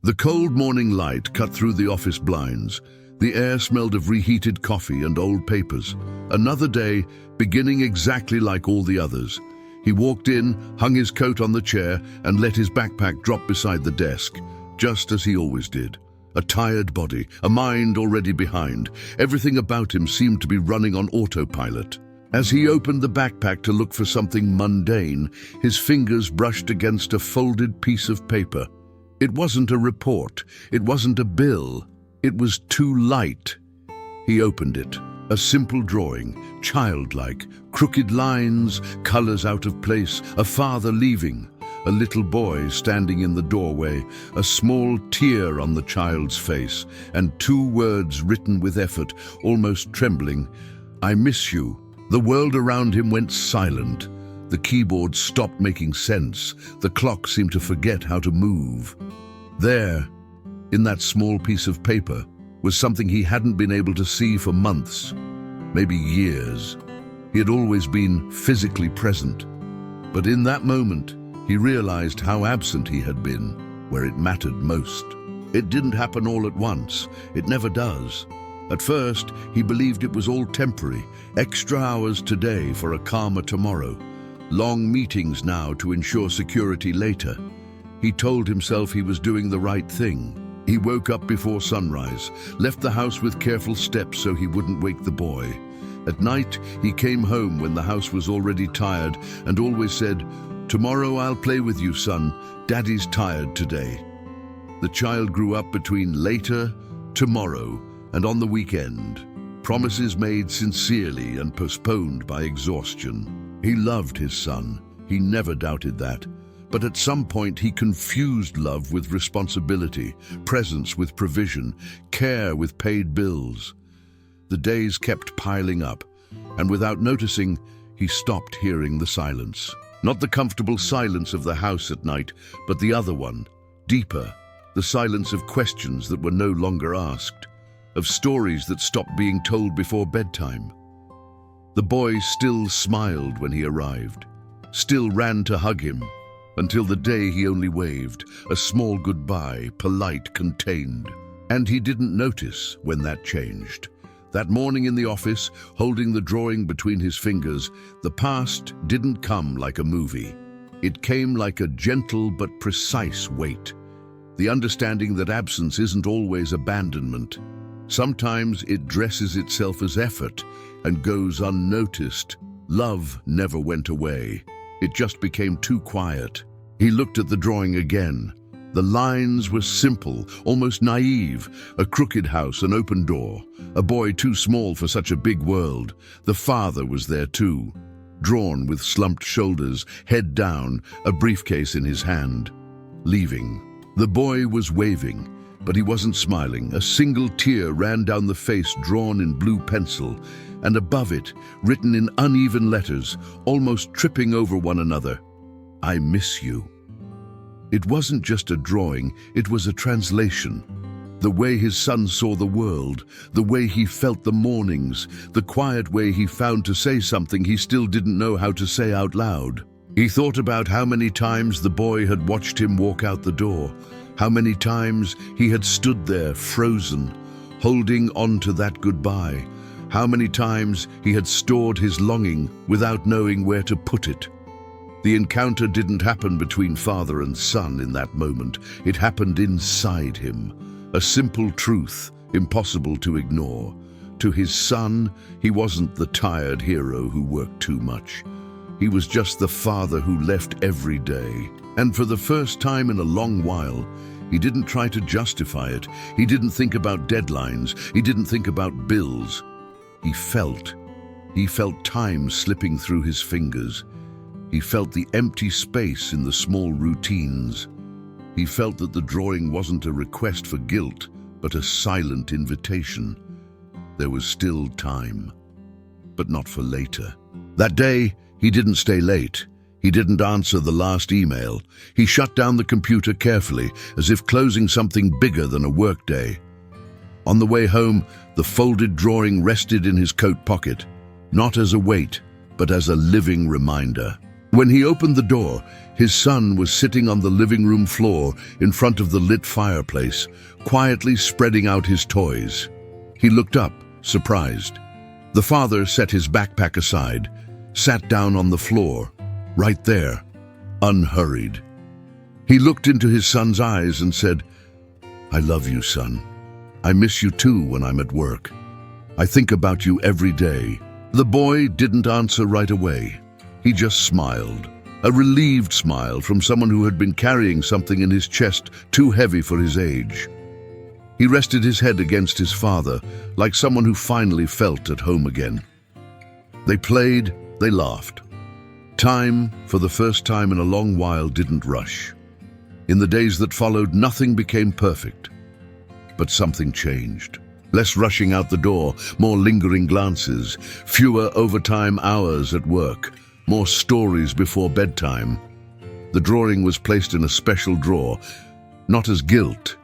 The cold morning light cut through the office blinds. The air smelled of reheated coffee and old papers. Another day, beginning exactly like all the others. He walked in, hung his coat on the chair, and let his backpack drop beside the desk, just as he always did. A tired body, a mind already behind. Everything about him seemed to be running on autopilot. As he opened the backpack to look for something mundane, his fingers brushed against a folded piece of paper. It wasn't a report. It wasn't a bill. It was too light. He opened it. A simple drawing, childlike, crooked lines, colors out of place, a father leaving, a little boy standing in the doorway, a small tear on the child's face, and 2 words written with effort, almost trembling, "I miss you." The world around him went silent. The keyboard stopped making sense. The clock seemed to forget how to move. There, in that small piece of paper, was something he hadn't been able to see for months, maybe years. He had always been physically present, but in that moment, he realized how absent he had been, where it mattered most. It didn't happen all at once. It never does. At first, he believed it was all temporary, extra hours today for a calmer tomorrow, long meetings now to ensure security later. He told himself he was doing the right thing. He woke up before sunrise, left the house with careful steps so he wouldn't wake the boy. At night, he came home when the house was already tired and always said, "Tomorrow I'll play with you, son. Daddy's tired today." The child grew up between later, tomorrow, and on the weekend. Promises made sincerely and postponed by exhaustion. He loved his son. He never doubted that. But at some point he confused love with responsibility, presence with provision, care with paid bills. The days kept piling up, and without noticing, he stopped hearing the silence. Not the comfortable silence of the house at night, but the other one, deeper, the silence of questions that were no longer asked, of stories that stopped being told before bedtime. The boy still smiled when he arrived, still ran to hug him, until the day he only waved, a small goodbye, polite, contained. And he didn't notice when that changed. That morning in the office, holding the drawing between his fingers, the past didn't come like a movie. It came like a gentle but precise weight. The understanding that absence isn't always abandonment. Sometimes it dresses itself as effort and goes unnoticed. Love never went away. It just became too quiet. He looked at the drawing again. The lines were simple, almost naive. A crooked house, an open door. A boy too small for such a big world. The father was there too, drawn with slumped shoulders, head down, a briefcase in his hand. Leaving. The boy was waving, but he wasn't smiling. A single tear ran down the face, drawn in blue pencil, and above it, written in uneven letters, almost tripping over one another, "I miss you." It wasn't just a drawing, it was a translation. The way his son saw the world, the way he felt the mornings, the quiet way he found to say something he still didn't know how to say out loud. He thought about how many times the boy had watched him walk out the door, how many times he had stood there frozen, holding on to that goodbye, how many times he had stored his longing without knowing where to put it. The encounter didn't happen between father and son in that moment. It happened inside him. A simple truth, impossible to ignore. To his son, he wasn't the tired hero who worked too much. He was just the father who left every day. And for the first time in a long while, he didn't try to justify it. He didn't think about deadlines. He didn't think about bills. He felt. He felt time slipping through his fingers. He felt the empty space in the small routines. He felt that the drawing wasn't a request for guilt, but a silent invitation. There was still time, but not for later. That day, he didn't stay late. He didn't answer the last email. He shut down the computer carefully, as if closing something bigger than a workday. On the way home, the folded drawing rested in his coat pocket, not as a weight, but as a living reminder. When he opened the door, his son was sitting on the living room floor in front of the lit fireplace, quietly spreading out his toys. He looked up, surprised. The father set his backpack aside, sat down on the floor, right there, unhurried. He looked into his son's eyes and said, "I love you, son. I miss you too when I'm at work. I think about you every day." The boy didn't answer right away. He just smiled, a relieved smile from someone who had been carrying something in his chest too heavy for his age. He rested his head against his father, like someone who finally felt at home again. They played, they laughed. Time, for the first time in a long while, didn't rush. In the days that followed, nothing became perfect. But something changed. Less rushing out the door, more lingering glances, fewer overtime hours at work, more stories before bedtime. The drawing was placed in a special drawer, not as guilt,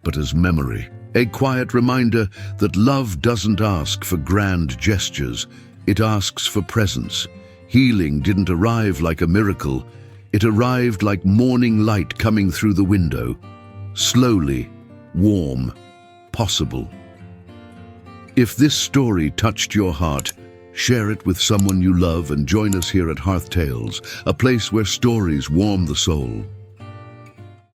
but as memory. A quiet reminder that love doesn't ask for grand gestures, it asks for presence. Healing didn't arrive like a miracle, it arrived like morning light coming through the window. Slowly, warm, possible. If this story touched your heart, share it with someone you love and join us here at Hearth Tales, a place where stories warm the soul.